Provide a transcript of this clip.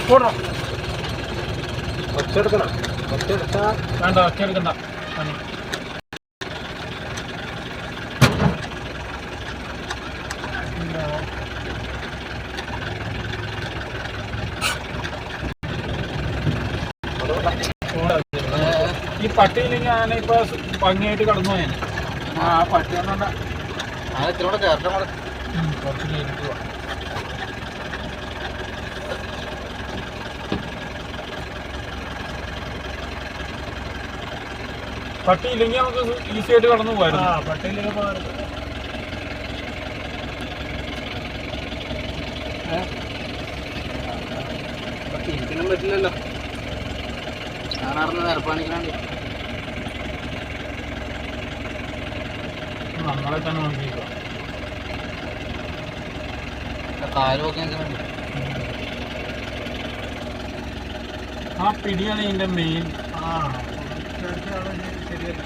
പോടണം. ഒച്ചെടുക്കണം. ഒച്ചെടുത്താ വേണ്ട, ഒച്ച എടുക്കണ്ട. ഈ പട്ടിയില്ലെങ്കിൽ ഞാനിപ്പോ ഭംഗിയായിട്ട് കടന്നു പോയാൽ ആ പട്ടി കൊണ്ടോണ്ട. ഇത്തിരി ചേർത്ത കുറച്ച് കഴിഞ്ഞിട്ട് പോവാം. പട്ടിയില്ലെങ്കിൽ നമുക്ക് ഈസി ആയിട്ട് കടന്നു പോയായിരുന്നു. പട്ടിയിലേക്ക് പോകാറുണ്ട്. ഇരിക്കാനും പറ്റില്ലല്ലോ. ഞാനറിഞ്ഞ നിരപ്പാണിക്കാണ്ട് നമ്മളെ തന്നെ നോക്കിക്കോ. കാല് നോക്കി വേണ്ടി ആ പിടിയാണ് ഇതിന്റെ മെയിൻ. ശരിയല്ല.